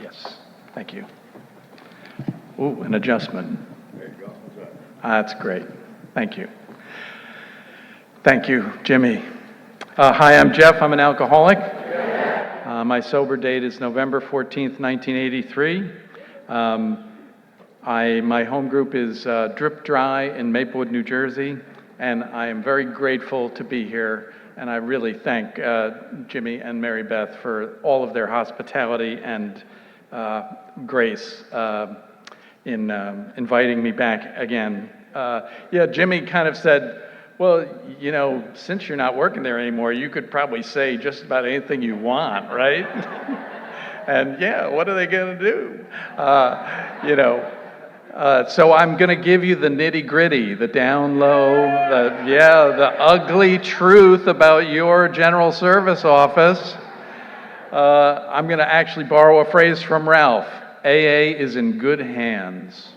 Yes, thank you. Ooh, an adjustment. There you go. What's that? That's great. Thank you. Thank you, Jimmy. Hi, I'm Jeff. I'm an alcoholic. My sober date is November 14th, 1983. My home group is Drip Dry in Maplewood, New Jersey, and I am very grateful to be here. And I really thank Jimmy and Mary Beth for all of their hospitality and grace in inviting me back again. Yeah, Jimmy kind of said, well, you know, since you're not working there anymore, you could probably say just about anything you want, right? And yeah, what are they going to do? So I'm going to give you the nitty-gritty, the down low, the ugly truth about your general service office. I'm going to actually borrow a phrase from Ralph. AA is in good hands.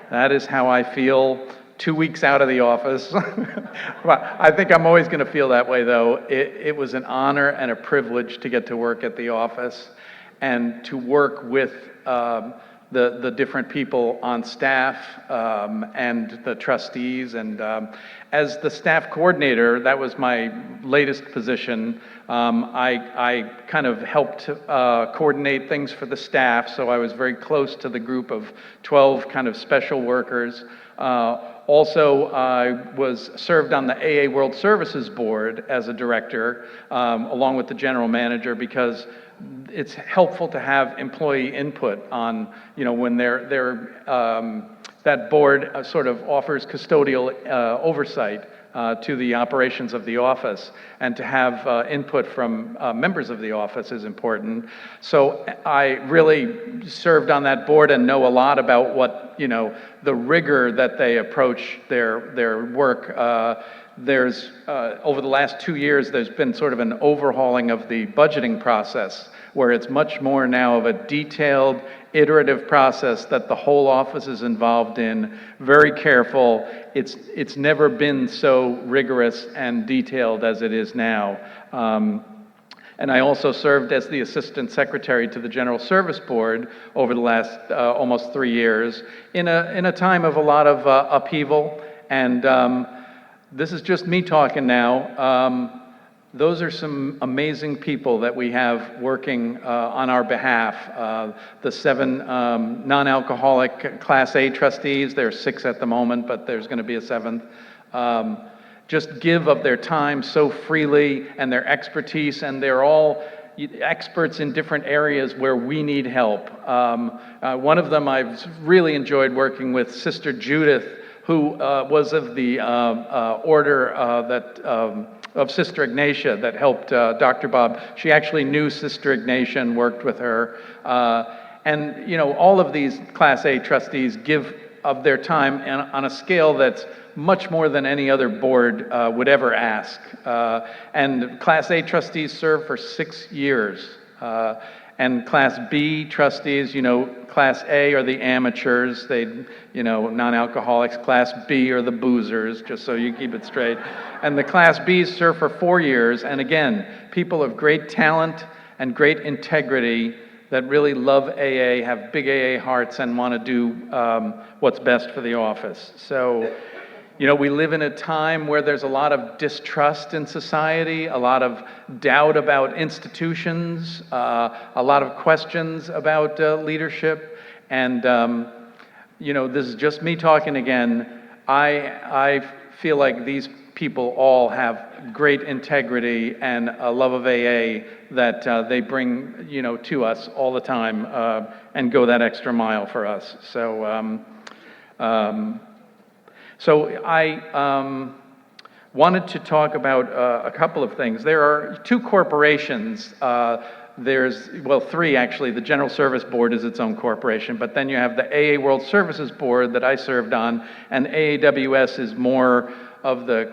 That is how I feel 2 weeks out of the office. I think I'm always going to feel that way, though. It was an honor and a privilege to get to work at the office and to work with the different people on staff and the trustees. And as the staff coordinator, that was my latest position. I kind of helped coordinate things for the staff, so I was very close to the group of 12 kind of special workers. Also, I served on the AA World Services Board as a director, along with the general manager, because it's helpful to have employee input on, when that board sort of offers custodial oversight to the operations of the office, and to have input from members of the office is important. So I really served on that board and know a lot about what, the rigor that they approach their work. There's over the last 2 years, there's been sort of an overhauling of the budgeting process, where it's much more now of a detailed, iterative process that the whole office is involved in, very careful. It's never been so rigorous and detailed as it is now. And I also served as the assistant secretary to the General Service Board over the last almost 3 years in a time of a lot of upheaval. And this is just me talking now. Those are some amazing people that we have working on our behalf. The 7 non-alcoholic Class A trustees, there are 6 at the moment, but there's going to be a 7th, just give of their time so freely and their expertise, and they're all experts in different areas where we need help. One of them I've really enjoyed working with, Sister Judith, who was of the order of Sister Ignatia that helped Dr. Bob. She actually knew Sister Ignatia and worked with her. And all of these Class A trustees give of their time on a scale that's much more than any other board would ever ask. And Class A trustees serve for 6 years. And Class B trustees, Class A are the amateurs, non-alcoholics. Class B are the boozers, just so you keep it straight. And the Class Bs serve for 4 years. And again, people of great talent and great integrity that really love AA, have big AA hearts, and want to do what's best for the office. So, we live in a time where there's a lot of distrust in society, a lot of doubt about institutions, a lot of questions about leadership. And, this is just me talking again. I feel like these people all have great integrity and a love of AA that they bring, to us all the time and go that extra mile for us. So I wanted to talk about a couple of things. There are 2 corporations. There's 3 actually. The General Service Board is its own corporation, but then you have the AA World Services Board that I served on, and AAWS is more of they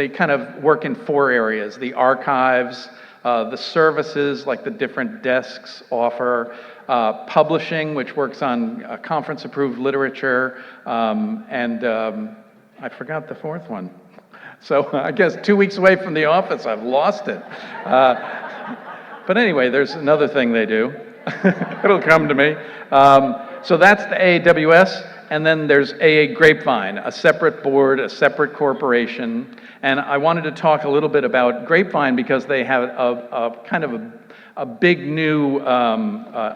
kind of work in 4 areas: the archives, the services, like the different desks offer, publishing, which works on conference-approved literature, and I forgot the 4th one. So I guess 2 weeks away from the office, I've lost it. But anyway, there's another thing they do. It'll come to me. So that's the AAWS, and then there's AA Grapevine, a separate board, a separate corporation. And I wanted to talk a little bit about Grapevine because they have a kind of a big new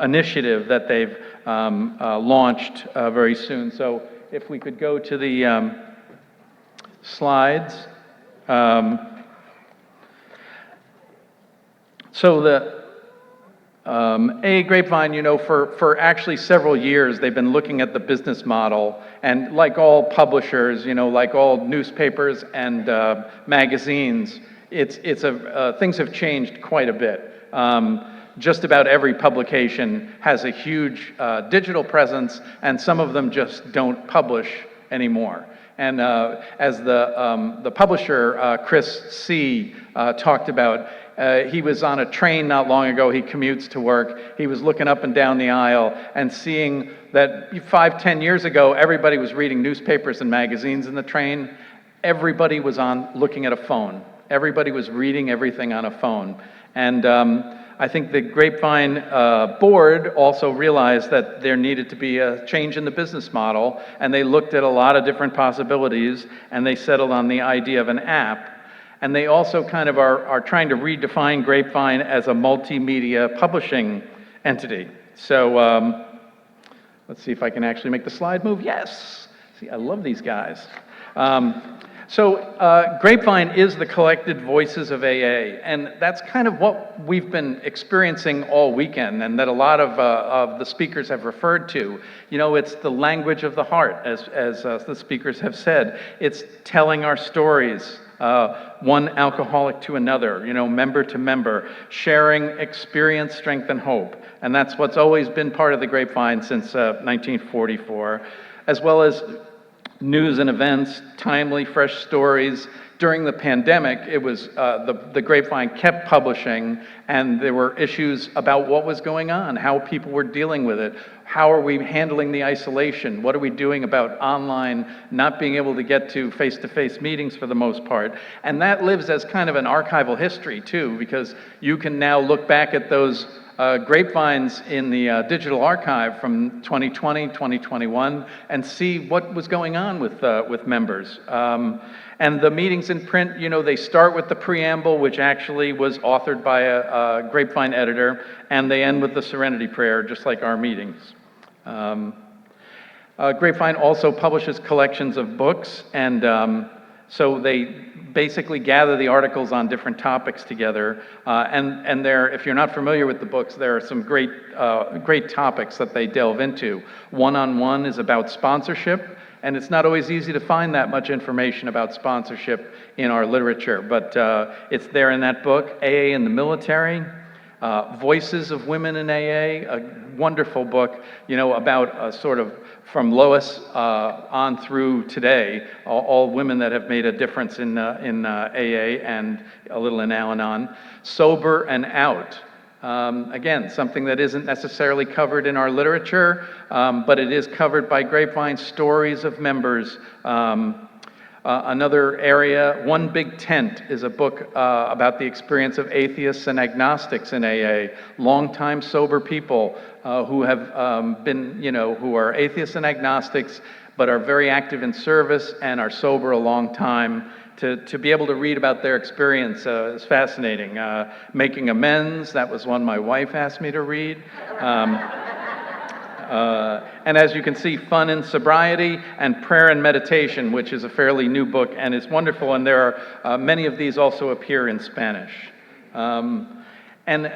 initiative that they've launched very soon. So if we could go to the slides. So the AA Grapevine, you know, for actually several years, they've been looking at the business model, and like all publishers, you know, like all newspapers and magazines, things have changed quite a bit. Just about every publication has a huge digital presence, and some of them just don't publish anymore. And as the publisher, Chris C., talked about, he was on a train not long ago. He commutes to work. He was looking up and down the aisle and seeing that 5-10 years ago, everybody was reading newspapers and magazines in the train. Everybody was looking at a phone. Everybody was reading everything on a phone. And I think the Grapevine board also realized that there needed to be a change in the business model, and they looked at a lot of different possibilities, and they settled on the idea of an app. And they also kind of are trying to redefine Grapevine as a multimedia publishing entity. So let's see if I can actually make the slide move. Yes! See, I love these guys. So Grapevine is the collected voices of AA, and that's kind of what we've been experiencing all weekend, and that a lot of the speakers have referred to. You know, it's the language of the heart, as the speakers have said. It's telling our stories, one alcoholic to another, you know, member to member, sharing experience, strength, and hope. And that's what's always been part of the Grapevine since 1944, as well as news and events, timely, fresh stories. During the pandemic, it was the Grapevine kept publishing, and there were issues about what was going on, how people were dealing with it, how are we handling the isolation, what are we doing about online, not being able to get to face-to-face meetings for the most part. And that lives as kind of an archival history too, because you can now look back at those grapevines in the digital archive from 2020, 2021, and see what was going on with members. And the meetings in print, you know, they start with the preamble, which actually was authored by a Grapevine editor, and they end with the Serenity Prayer, just like our meetings. Grapevine also publishes collections of books, and so they basically gather the articles on different topics together, and there, if you're not familiar with the books, there are some great topics that they delve into. One-on-One is about sponsorship, and it's not always easy to find that much information about sponsorship in our literature, but it's there in that book. AA in the Military, Voices of Women in AA, a wonderful book, you know, about sort of from Lois on through today, all women that have made a difference in AA and a little in Al-Anon. Sober and Out. Again, something that isn't necessarily covered in our literature, but it is covered by Grapevine, stories of members. Another area, One Big Tent, is a book about the experience of atheists and agnostics in AA, longtime sober people who have been, you know, who are atheists and agnostics, but are very active in service and are sober a long time. To be able to read about their experience is fascinating. Making Amends, that was one my wife asked me to read. And as you can see, Fun and Sobriety and Prayer and Meditation, which is a fairly new book and is wonderful, and there are many of these also appear in Spanish. And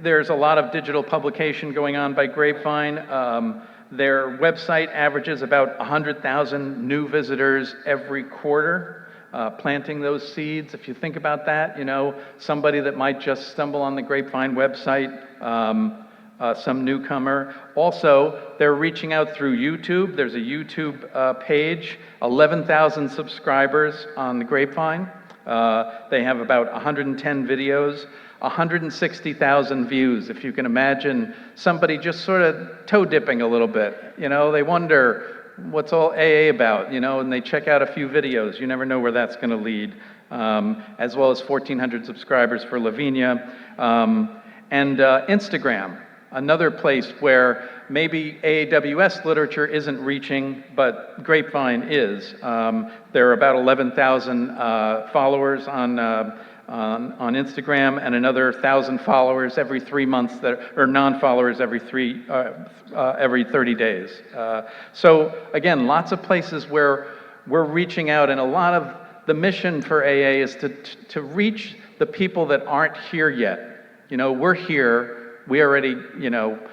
there's a lot of digital publication going on by Grapevine. Their website averages about 100,000 new visitors every quarter, planting those seeds. If you think about that, you know, somebody that might just stumble on the Grapevine website, some newcomer. Also, they're reaching out through YouTube. There's a YouTube page, 11,000 subscribers on the Grapevine. They have about 110 videos, 160,000 views. If you can imagine somebody just sort of toe dipping a little bit, you know, they wonder what's all AA about, you know, and they check out a few videos. You never know where that's going to lead. As well as 1,400 subscribers for Lavinia. And Instagram, another place where maybe AAWS literature isn't reaching, but Grapevine is. There are about 11,000 followers on Instagram, and another 1,000 followers every 3 months, or non-followers every 30 days. So again, lots of places where we're reaching out, and a lot of the mission for AA is to reach the people that aren't here yet. We're here. We already,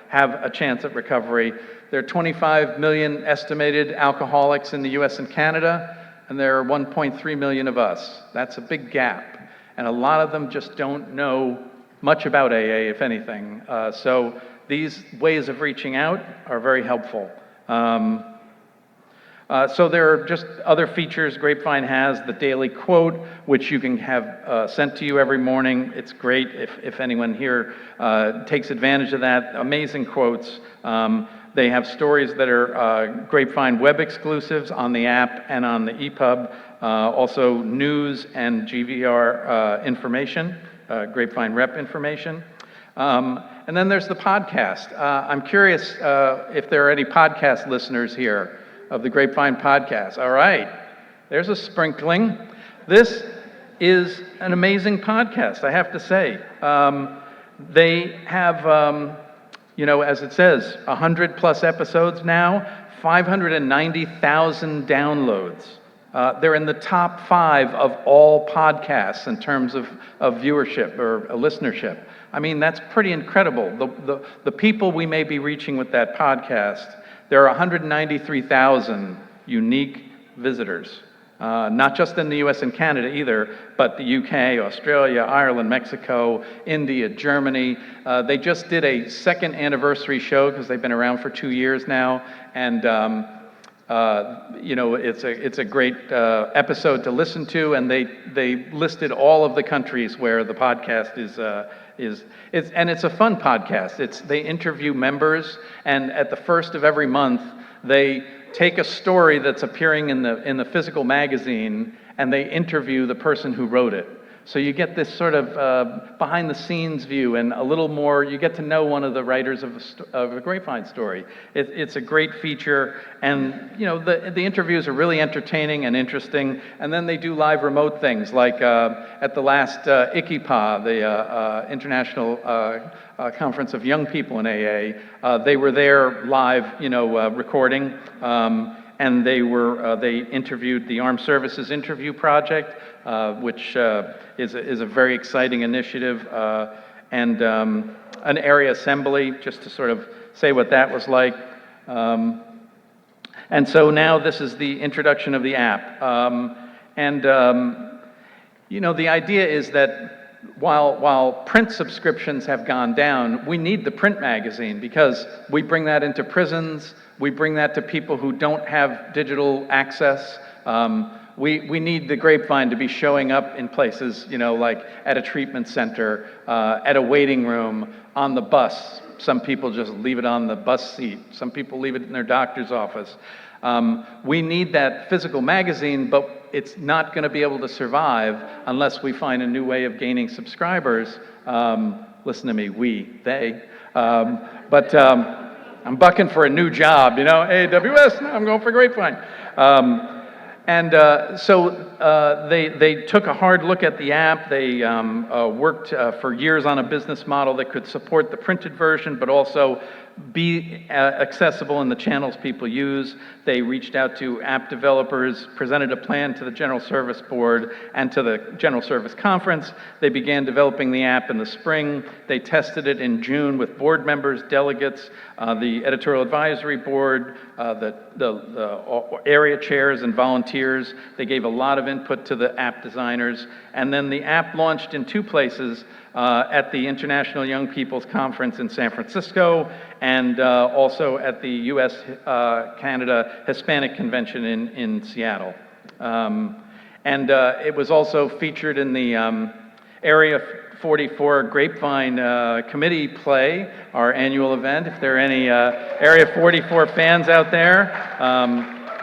have a chance at recovery. There are 25 million estimated alcoholics in the US and Canada, and there are 1.3 million of us. That's a big gap. And a lot of them just don't know much about AA, if anything. So these ways of reaching out are very helpful. So there are just other features. Grapevine has the daily quote, which you can have sent to you every morning. It's great if anyone here takes advantage of that. Amazing quotes. They have stories that are Grapevine web exclusives on the app and on the EPUB. Also news and GVR information, Grapevine rep information. And then there's the podcast. I'm curious if there are any podcast listeners here of the Grapevine podcast. All right, there's a sprinkling. This is an amazing podcast, I have to say. They have, as it says, 100 plus episodes now, 590,000 downloads. They're in the top 5 of all podcasts in terms of viewership or listenership. I mean, that's pretty incredible. The people we may be reaching with that podcast, there are 193,000 unique visitors, not just in the US and Canada either, but the UK, Australia, Ireland, Mexico, India, Germany. They just did a second anniversary show because they've been around for 2 years now, and it's a great episode to listen to, and they listed all of the countries where the podcast and it's a fun podcast. They interview members, and at the first of every month, they take a story that's appearing in the physical magazine, and they interview the person who wrote it. So you get this sort of behind-the-scenes view, and a little more, you get to know one of the writers of a Grapevine story. It's a great feature, and the interviews are really entertaining and interesting, and then they do live remote things, like at the last ICIPA, the International Conference of Young People in AA, they were there live, recording, and they interviewed the Armed Services Interview Project, which is a very exciting initiative, and an area assembly, just to sort of say what that was like. And so now this is the introduction of the app. The idea is that while print subscriptions have gone down, we need the print magazine because we bring that into prisons, we bring that to people who don't have digital access. We need the Grapevine to be showing up in places, like at a treatment center, at a waiting room, on the bus. Some people just leave it on the bus seat. Some people leave it in their doctor's office. We need that physical magazine, but it's not going to be able to survive unless we find a new way of gaining subscribers. Listen to me, they. But I'm bucking for a new job, AWS, I'm going for Grapevine. So they took a hard look at the app. They worked for years on a business model that could support the printed version, but also be accessible in the channels people use. They reached out to app developers, presented a plan to the General Service Board and to the General Service Conference. They began developing the app in the spring. They tested it in June with board members, delegates, the editorial advisory board, the area chairs and volunteers. They gave a lot of input to the app designers. And then the app launched in 2 places, at the International Young People's Conference in San Francisco, and also at the US-Canada Hispanic Convention in Seattle. It was also featured in the Area 44 Grapevine Committee Play, our annual event. If there are any Area 44 fans out there,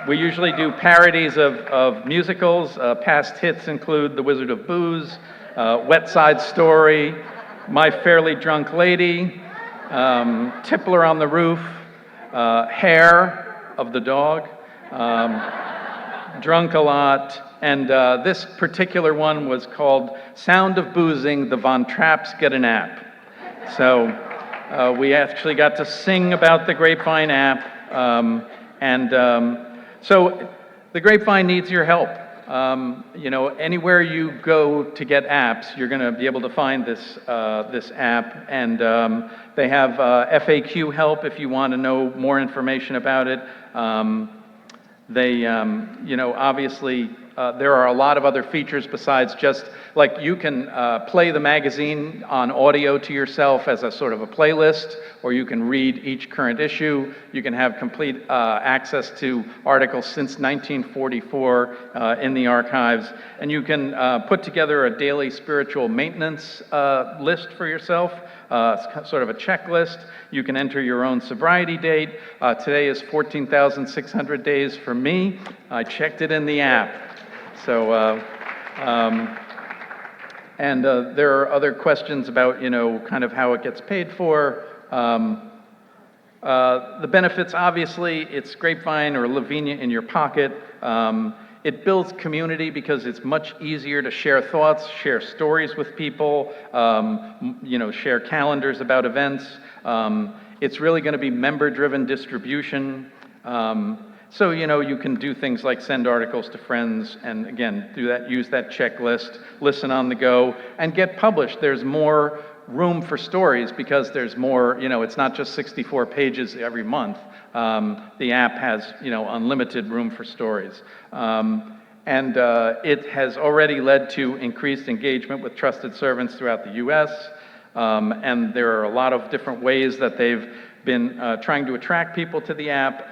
we usually do parodies of musicals. Past hits include The Wizard of Booze, Wet Side Story, My Fairly Drunk Lady, Tippler on the Roof, Hair of the dog, Drunk a Lot, and this particular one was called Sound of Boozing, the Von Trapps Get an App. So we actually got to sing about the Grapevine app, so the Grapevine needs your help. Anywhere you go to get apps, you're going to be able to find this app, and they have FAQ help if you want to know more information about it. Obviously, there are a lot of other features besides just, like, you can play the magazine on audio to yourself as a sort of a playlist, or you can read each current issue. You can have complete access to articles since 1944 in the archives, and you can put together a daily spiritual maintenance list for yourself, sort of a checklist. You can enter your own sobriety date. Today is 14,600 days for me. I checked it in the app. So, there are other questions about, kind of how it gets paid for. The benefits, obviously, it's Grapevine or Lavinia in your pocket. It builds community because it's much easier to share thoughts, share stories with people, share calendars about events. It's really going to be member-driven distribution. So, you can do things like send articles to friends and, again, use that checklist, listen on the go, and get published. There's more room for stories because there's more, it's not just 64 pages every month. The app has, unlimited room for stories. It has already led to increased engagement with trusted servants throughout the U.S., and there are a lot of different ways that they've been trying to attract people to the app,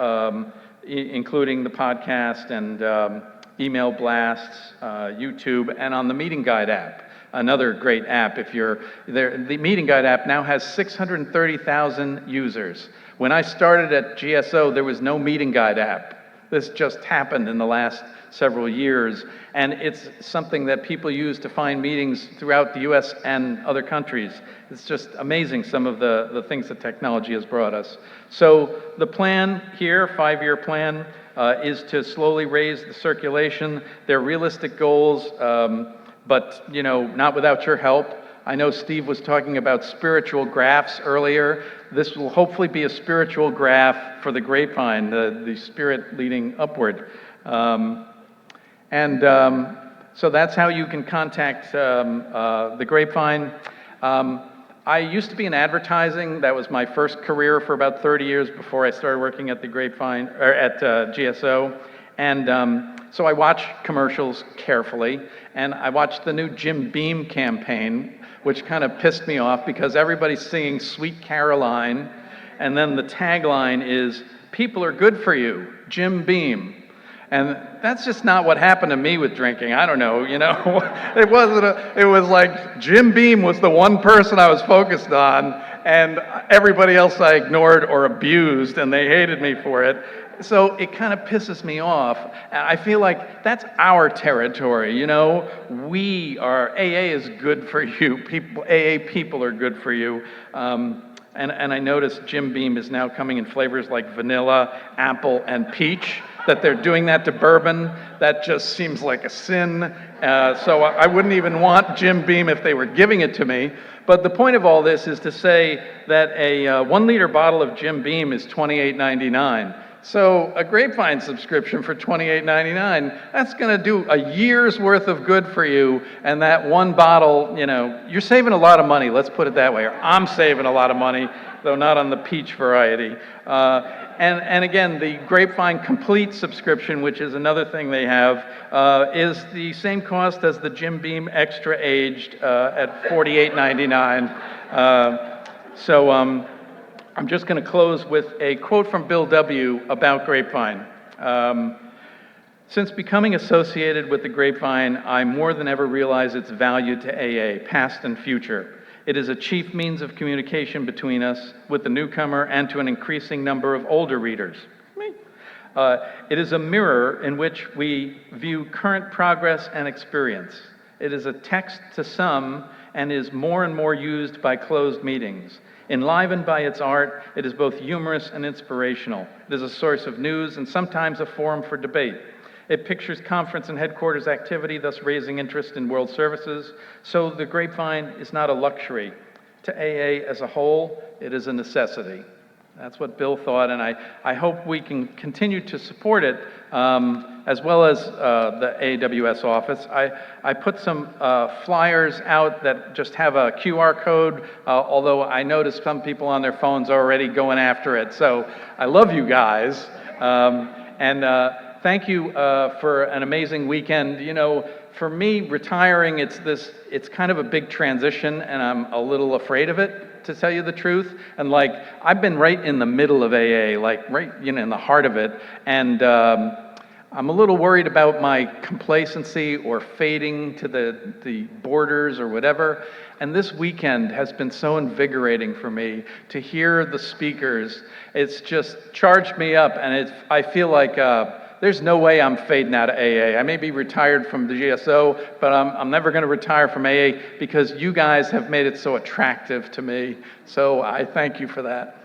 including the podcast and email blasts, YouTube, and on the Meeting Guide app. Another great app if you're there. The Meeting Guide app now has 630,000 users. When I started at GSO, there was no Meeting Guide app. This just happened in the last several years, and it's something that people use to find meetings throughout the US and other countries. It's just amazing, some of the things that technology has brought us. So the plan here, 5-year plan, is to slowly raise the circulation. They're realistic goals, but not without your help. I know Steve was talking about spiritual graphs earlier. This will hopefully be a spiritual graph for the Grapevine, the spirit leading upward. So that's how you can contact the Grapevine. I used to be in advertising. That was my first career for about 30 years before I started working at the Grapevine, or at GSO. And so I watch commercials carefully, and I watched the new Jim Beam campaign, which kind of pissed me off because everybody's singing Sweet Caroline, and then the tagline is, "People are good for you, Jim Beam." And that's just not what happened to me with drinking. I don't know, it was like Jim Beam was the one person I was focused on, and everybody else I ignored or abused, and they hated me for it. So it kind of pisses me off. And I feel like that's our territory, We are, AA is good for you. AA people are good for you. And I noticed Jim Beam is now coming in flavors like vanilla, apple, and peach. That they're doing that to bourbon, that just seems like a sin. So I wouldn't even want Jim Beam if they were giving it to me. But the point of all this is to say that a 1-liter bottle of Jim Beam is $28.99. So a Grapevine subscription for $28.99, that's going to do a year's worth of good for you. And that one bottle, you're saving a lot of money, let's put it that way. Or I'm saving a lot of money, though not on the peach variety. And again, the Grapevine Complete subscription, which is another thing they have, is the same cost as the Jim Beam Extra Aged at $48.99. I'm just going to close with a quote from Bill W. about Grapevine. Since becoming associated with the Grapevine, I more than ever realize its value to AA, past and future. It is a chief means of communication between us, with the newcomer, and to an increasing number of older readers. It is a mirror in which we view current progress and experience. It is a text to some and is more and more used by closed meetings. Enlivened by its art, it is both humorous and inspirational. It is a source of news and sometimes a forum for debate. It pictures conference and headquarters activity, thus raising interest in world services. So the Grapevine is not a luxury. To AA as a whole, it is a necessity. That's what Bill thought, and I hope we can continue to support it, as well as the AWS office. I put some flyers out that just have a QR code, although I noticed some people on their phones are already going after it. So I love you guys, and thank you for an amazing weekend. You know, for me, retiring, it's kind of a big transition, and I'm a little afraid of it, to tell you the truth. And like, I've been right in the middle of AA, like right, you know, in the heart of it. And I'm a little worried about my complacency or fading to the borders or whatever. And this weekend has been so invigorating for me to hear the speakers. It's just charged me up, and I feel like there's no way I'm fading out of AA. I may be retired from the GSO, but I'm never going to retire from AA because you guys have made it so attractive to me. So I thank you for that.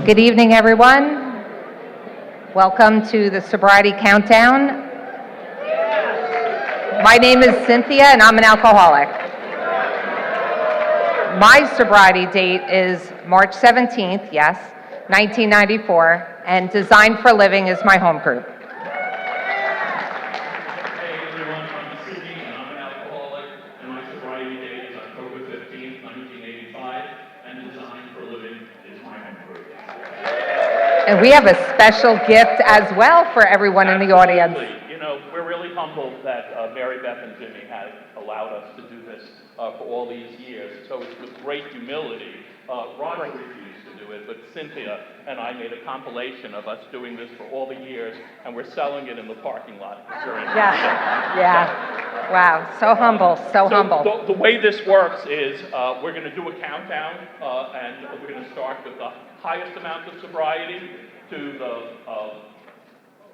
Good evening, everyone. Welcome to the Sobriety Countdown. My name is Cynthia, and I'm an alcoholic. My sobriety date is March 17th, yes, 1994, and Design for Living is my home group. Hey everyone, I'm Sydney, and I'm an alcoholic, and my sobriety date is October 15th, 1985, and Design for Living is my home group. And we have a special gift as well for everyone in the audience. You know, we're really humbled that Mary Beth and Jimmy have allowed us to do this for all these years. So it's with great humility. Roger refused to do it, but Cynthia and I made a compilation of us doing this for all the years, and we're selling it in the parking lot during Yeah. Wow, so humble, so humble. The way this works is we're going to do a countdown, and we're going to start with the highest amount of sobriety to the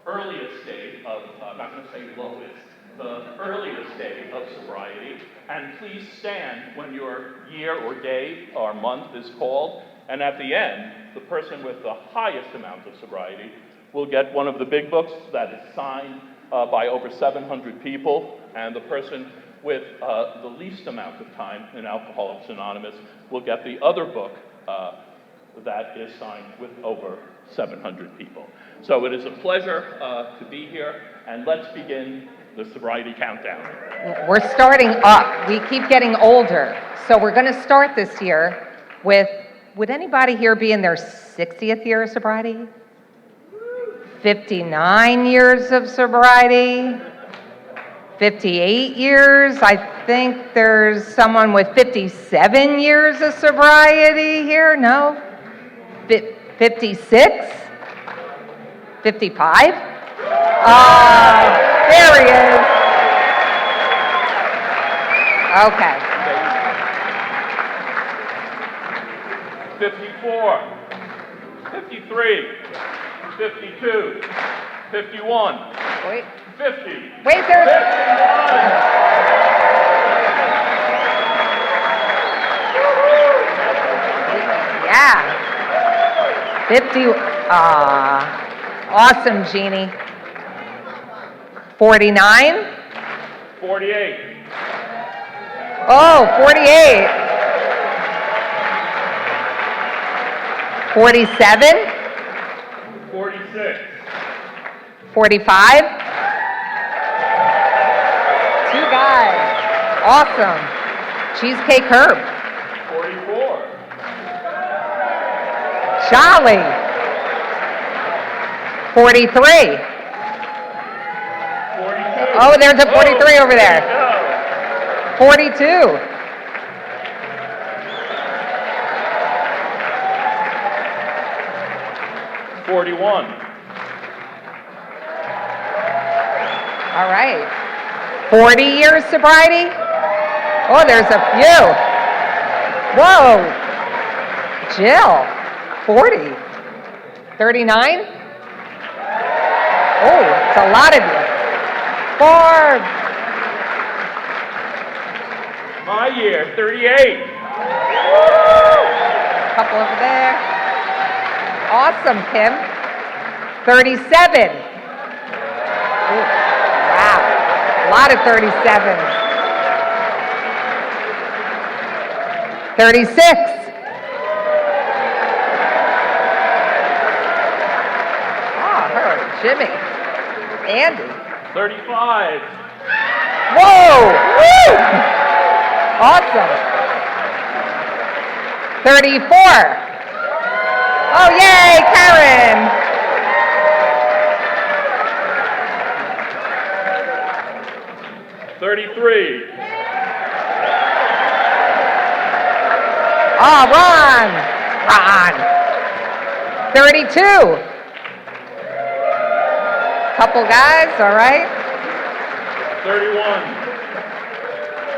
earliest state of, I'm not going to say lowest, the earliest state of sobriety. And please stand when your year or day or month is called. And at the end, the person with the highest amount of sobriety will get one of the big books that is signed by over 700 people. And the person with the least amount of time in Alcoholics Anonymous will get the other book that is signed with over 700 people. So it is a pleasure to be here, and let's begin the sobriety countdown. We're starting up. We keep getting older. So we're going to start this year with, would anybody here be in their 60th year of sobriety? 59 years of sobriety? 58 years? I think there's someone with 57 years of sobriety here. No? 56? 55? There he is. Okay. 54, 53, 52, 51, Wait. 50. Wait, there's... 51. Yeah. 50. Awesome, Jeannie. 49. 48. Oh, 48. 47. 46. 45. 2 guys. Awesome. Cheesecake Herb. 44. Charlie. 43. 42. Oh, there's a 43 over there. There you 42. 41. All right. 40 years sobriety? Oh, there's a few. Whoa. Jill, 40. 39? Oh, it's a lot of you. Barb. My year, 38. Couple over there. Awesome, Kim. 37. Ooh, wow. A lot of 37s. 36. Oh, her. Jimmy. Andy. 35. Whoa! Woo! Awesome. 34. Oh, yay, Karen! 33. Oh, Ron! Ron! 32. Couple guys, all right? 31.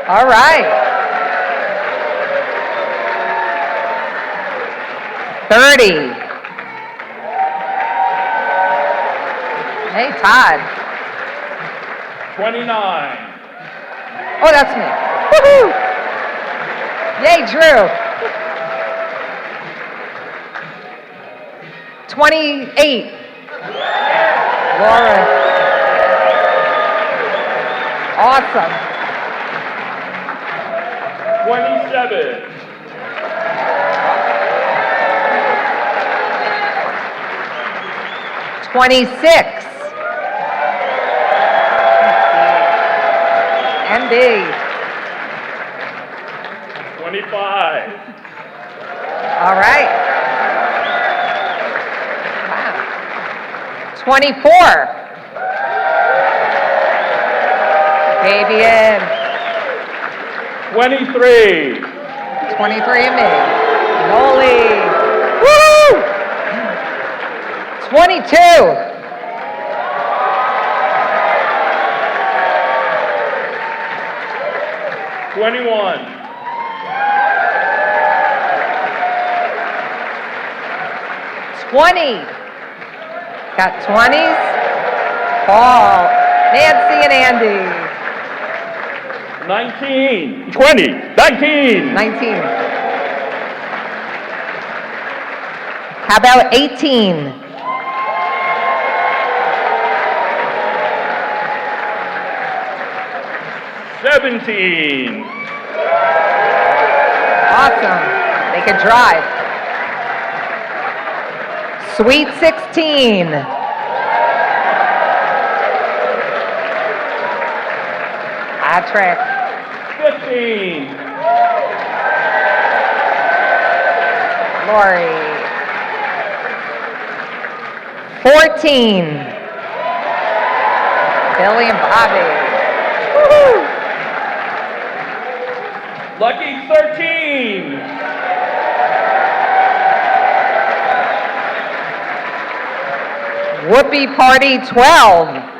All right. 30. Hey, Todd. 29. Oh, that's me. Woohoo! Yay, Drew. 28. Laura. Awesome. 27. 26. MB. 25. All right. Wow. 24. Fabian. 23. 23 and me. Noli. Woo! 22. 21. 20. Got 20s. Paul, Nancy, and Andy. 19. 20. 19. 19. How about 18? 17. Awesome. They can drive. Sweet 16. Patrick. 15. Lori. 14. Billy and Bobby. Woo-hoo. Lucky 13. Whoopee Party 12.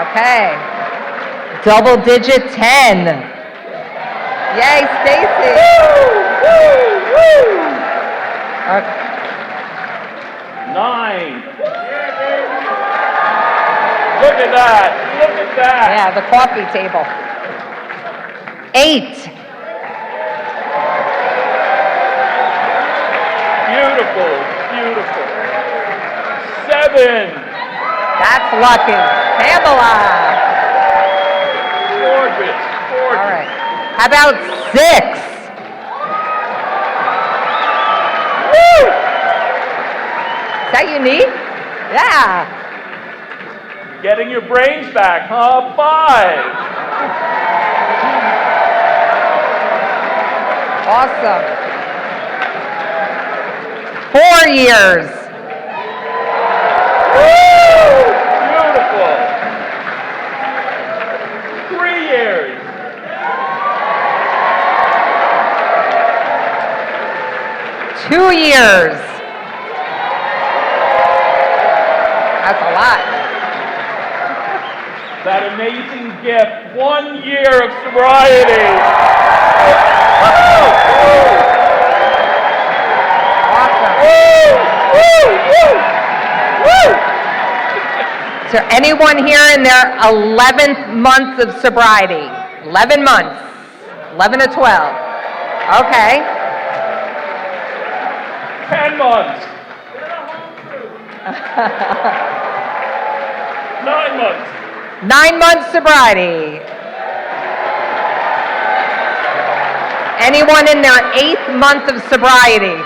Okay. Double digit 10. Yay, Stacy. Okay. 9. Look at that. Look at that. Yeah, the coffee table. 8. Beautiful. Beautiful. 7. That's lucky. Pamela. Gorgeous, gorgeous. All right. How about 6? Woo! Is that unique? Yeah. Getting your brains back, huh? 5. Awesome. 4 years. Woo! Beautiful. 3 years. 2 years. That's a lot. That amazing gift, 1 year of sobriety. Awesome. Is there anyone here in their 11th month of sobriety? 11 months. 11 to 12. Okay. 10 months. 9 months. 9 months sobriety. Anyone in their 8th month of sobriety?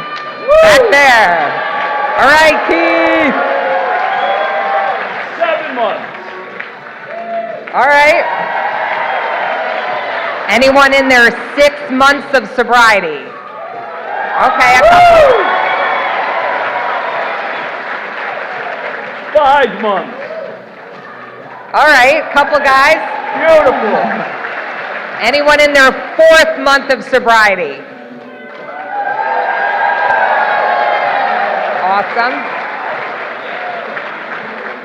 Back there. All right, Keith. 7 months. All right. Anyone in their 6 months of sobriety? Okay, a couple. 5 months. All right, couple guys. Beautiful. Anyone in their 4th month of sobriety? Awesome.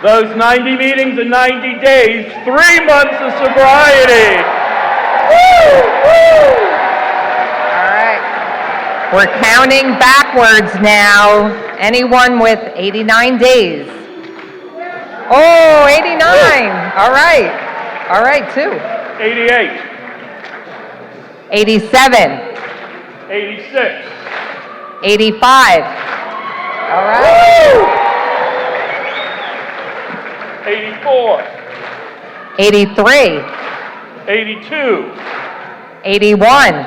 Those 90 meetings in 90 days, 3 months of sobriety. Woo! Woo! All right. We're counting backwards now. Anyone with 89 days? Oh, 89. All right. All right, 2. 88. 87. 86. 85. All right. 84. 83. 82. 81.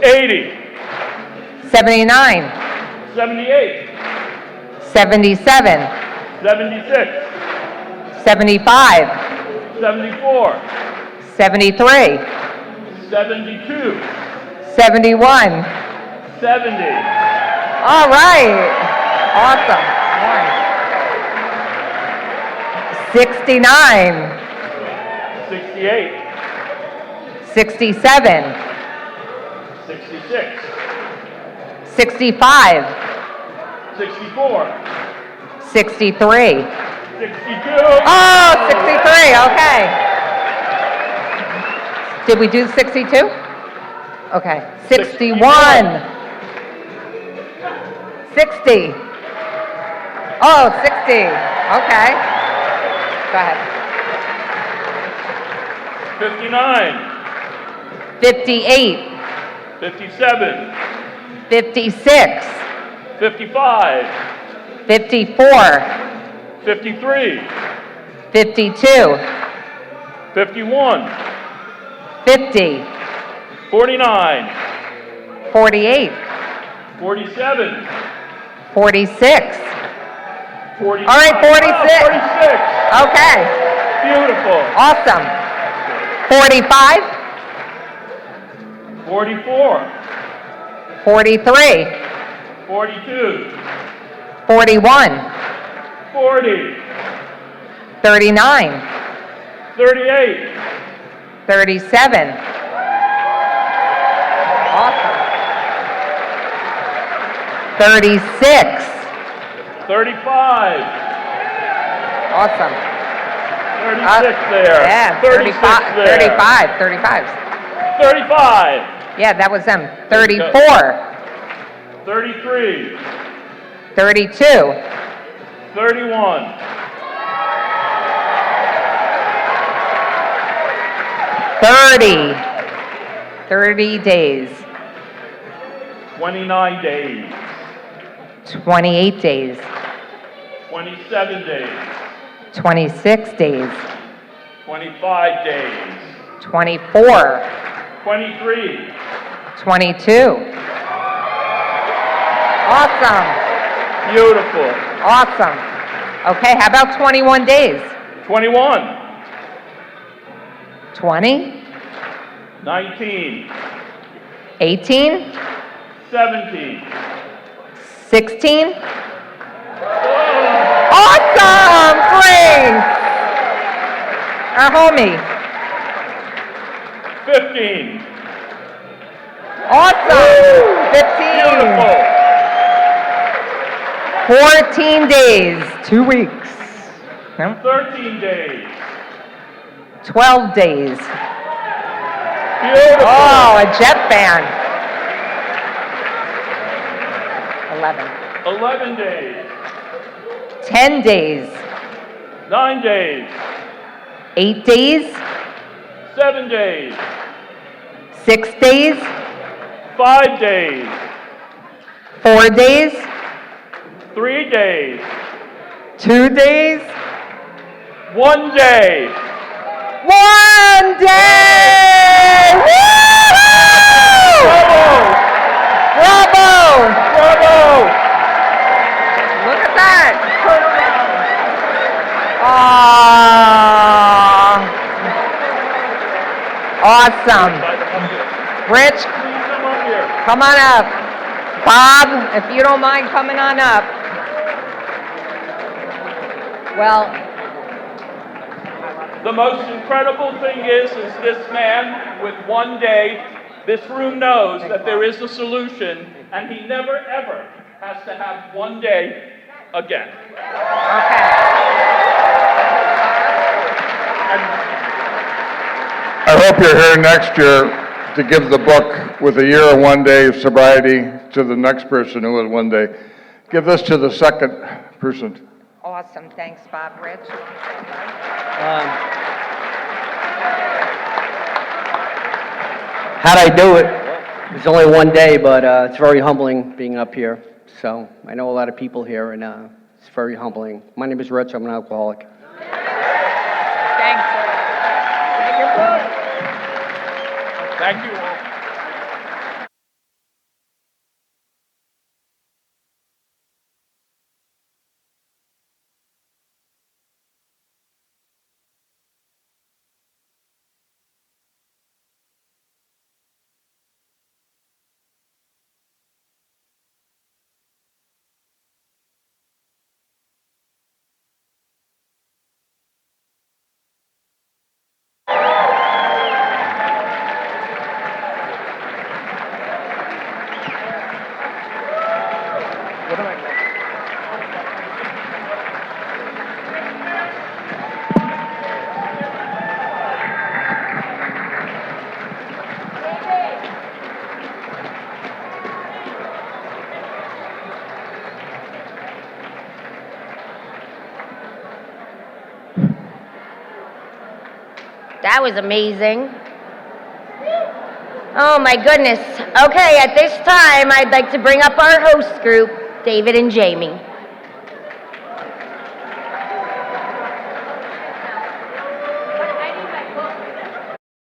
80. 79. 78. 77. 76. 75. 74. 73. 72. 71. 70. All right. Awesome. 69. 68. 67. 66. 65. 64. 63. 62. Oh, 63. Okay. Did we do 62? Okay. 61. 60. Oh, 60. Okay. Go ahead. 59. 58. 57. 56. 55. 54. 53. 52. 51. 50. 49. 48. 47. 46. 49. All right, 46. 46. Okay. Beautiful. Awesome. 45. 44. 43. 42. 41. 40. 39. 38. 37. Awesome. 36. 35. Awesome. 36 there. Yeah, 36 35. there. 35. 35. 35. Yeah, that was them. 34. 33. 32. 31. 30. 30 days. 29 days. 28 days. 27 days. 26 days, 25 days, 24, 23, 22. Awesome, beautiful, awesome. Okay, how about 21 days? 21, 20, 19, 18, 17. 16. Awesome, Grace! Our homie. 15. Awesome, 15. Beautiful. 14 days, 2 weeks. No? 13 days. 12 days. Beautiful. Oh, a jet band. 11. 11 days. 10 days. 9 days. 8 days. 7 days. 6 days. 5 days. 4 days. 3 days. 2 days. 1 day. 1 day! Woo-hoo! Bravo! Bravo! Bravo! Look at that! Awesome. Rich, Please come up here. come on up. Bob, if you don't mind coming on up. Well, The most incredible thing is this man with 1 day, this room knows that there is a solution, and he never ever has to have 1 day again. okay. I hope you're here next year to give the book with a year and 1 day of sobriety to the next person who had 1 day. Give this to the second person. Awesome. Thanks, Bob. Rich? How'd I do it? It's only 1 day, but it's very humbling being up here. So I know a lot of people here, and it's very humbling. My name is Rich. I'm an alcoholic. Thanks. Thank you all. That was amazing. Oh my goodness. Okay, at this time, I'd like to bring up our host group, David and Jamie.